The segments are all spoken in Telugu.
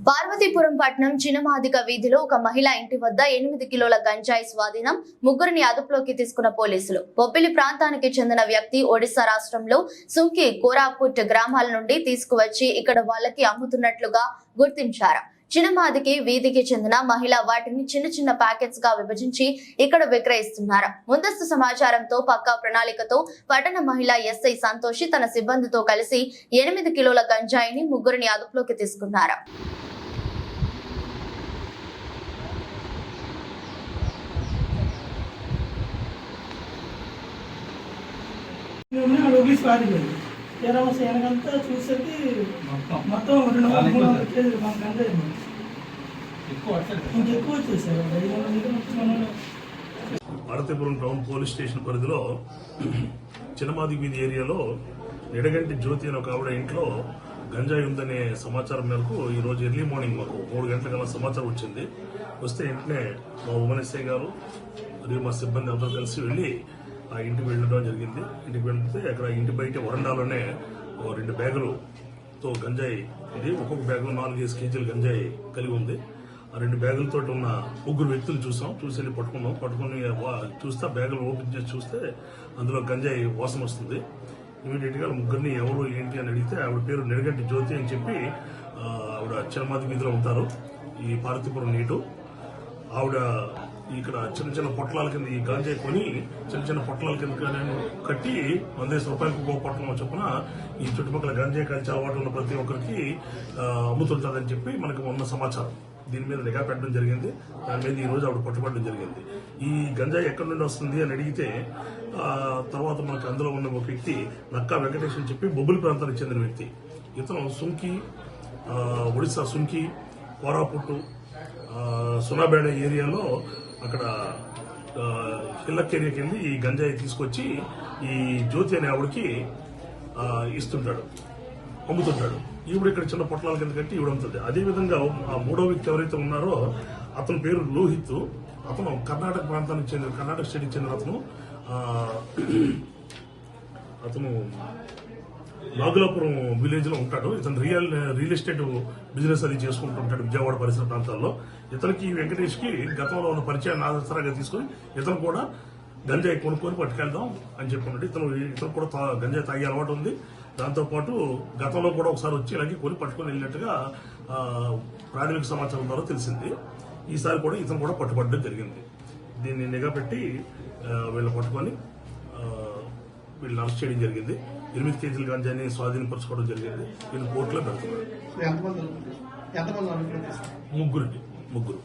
పార్వతీపురం పట్టణం చినమాదిక వీధిలో ఒక మహిళ ఇంటి వద్ద 8 కిలోల గంజాయి స్వాధీనం, ముగ్గురిని అదుపులోకి తీసుకున్న పోలీసులు. బొబ్బిలి ప్రాంతానికి చెందిన వ్యక్తి ఒడిశా రాష్ట్రంలో సుంకి కోరాపుట్ గ్రామాల నుండి తీసుకువచ్చి ఇక్కడ వాళ్ళకి అమ్ముతున్నట్లుగా గుర్తించారు. చినమాదికి వీధికి చెందిన మహిళ వాటిని చిన్న చిన్న ప్యాకెట్స్ గా విభజించి ఇక్కడ విక్రయిస్తున్నారు. ముందస్తు సమాచారంతో పక్కా ప్రణాళికతో పట్టణ మహిళ ఎస్ఐ సంతోషి తన సిబ్బందితో కలిసి 8 కిలోల గంజాయిని ముగ్గురిని అదుపులోకి తీసుకున్నారు. చూసేది మొత్తం 200-300 కేజీలు ఇంకెక్కువ వచ్చేసారు. పార్వతీపురం టౌన్ పోలీస్ స్టేషన్ పరిధిలో చినమాది వీధి ఏరియాలో నిడగంటి జ్యోతి అనే ఒక ఆవిడ ఇంట్లో గంజాయి ఉందనే సమాచారం మేరకు ఈరోజు ఎర్లీ మార్నింగ్ మాకు 3 గంటల కల్లా సమాచారం వచ్చింది. వస్తే వెంటనే మా ఉమెన్ ఎస్ఐ గారు మరియు మా సిబ్బంది అందరూ కలిసి వెళ్ళి ఆ ఇంటికి వెళ్ళడం జరిగింది. ఇంటికి వెళ్తే అక్కడ ఇంటి బయట వరండాలోనే 2 బ్యాగులతో గంజాయి ఇది, ఒక్కొక్క బ్యాగులో 4-5 కేజీలు గంజాయి కలిగి ఉంది. ఆ 2 బ్యాగులతో ఉన్న 3 వ్యక్తులు చూసాం. చూసి వెళ్ళి పట్టుకుని చూస్తే బ్యాగులు ఓపెన్ చేసి చూస్తే అందులో గంజాయి వాసన వస్తుంది. ఇమీడియట్ గా ముగ్గురిని ఎవరు ఏంటి అని అడిగితే ఆవిడ పేరు నిడగంటి జ్యోతి అని చెప్పి ఆవిడ చినమాది వీధిలో ఉంటారు, ఈ పార్వతీపురం నీటు. ఆవిడ ఇక్కడ చిన్న చిన్న పొట్లాల కింద ఈ గాంజాయి కొని చిన్న పొట్లాల కింద కట్టి 100 రూపాయలకు ఒక్కో పొట్లం చొప్పున ఈ చుట్టుపక్కల గంజాయి కలిసి అలవాటు ఉన్న ప్రతి ఒక్కరికి అమ్ముతుంటారని చెప్పి మనకు ఉన్న సమాచారం. దీని మీద నిఘా పెట్టడం జరిగింది. దాని మీద ఈ రోజు ఆవిడ పట్టుబడడం జరిగింది. ఈ గంజాయి ఎక్కడి నుండి వస్తుంది అని అడిగితే తర్వాత మనకు అందులో ఉన్న ఒక వ్యక్తి నక్కా వెంకటేష్ అని చెప్పి బొబ్బిలి ప్రాంతానికి చెందిన వ్యక్తి. ఇతను సుంకి, ఒడిశా సుంకి, కోరాపుట్టు, సునాబేడ ఏరియాలో అక్కడ హిల్లక్ ఏరియాకి వెళ్ళి ఈ గంజాయి తీసుకొచ్చి ఈ జ్యోతి అనే ఆవిడకి ఇస్తుంటాడు, అమ్ముతుంటాడు. ఈవిడ ఇక్కడ చిన్న పొట్లాల కింద కట్టి ఈవిడ అమ్ముతుంది. అదేవిధంగా ఆ 3వ వ్యక్తి ఎవరైతే ఉన్నారో అతని పేరు లోహిత్. అతను కర్ణాటక ప్రాంతానికి చెందిన, కర్ణాటక స్టేట్కి చెందిన అతను నాగులాపురం విలేజ్ లో ఉంటాడు. ఇతను రియల్ ఎస్టేట్ బిజినెస్ అది చేసుకుంటుంటాడు విజయవాడ పరిసర ప్రాంతాల్లో. ఇతనికి వెంకటేష్ కి గతంలో ఉన్న పరిచయాన్ని ఆధారంగా తీసుకుని ఇతను కూడా గంజాయి కొనుక్కొని పట్టుకెళ్దాం అని చెప్పుకున్నాడు. ఇతను కూడా గంజాయి తాగే అలవాటు ఉంది. దాంతోపాటు గతంలో కూడా ఒకసారి వచ్చి ఇలాగే కొని పట్టుకొని వెళ్ళినట్టుగా ప్రాథమిక సమాచారం ద్వారా తెలిసింది. ఈసారి కూడా ఇతను కూడా పట్టుబడడం జరిగింది. దీన్ని నిఘా పెట్టి వీళ్ళు పట్టుకొని వీళ్ళని అరెస్ట్ చేయడం జరిగింది. 8 కేజీల గంజాయిని స్వాధీనపరచుకోవడం జరిగింది. వీళ్ళు కోర్టులో పెడుతున్నారు. ముగ్గురు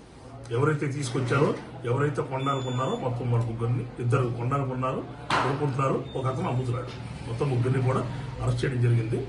ఎవరైతే తీసుకొచ్చారో, ఎవరైతే కొనడానుకున్నారో మొత్తం మన ముగ్గురిని, 2 కొనడానుకున్నారు, కొనుక్కుంటున్నారు, ఒక అతను అమ్ముతున్నాడు. మొత్తం 3 కూడా అరెస్ట్ చేయడం జరిగింది.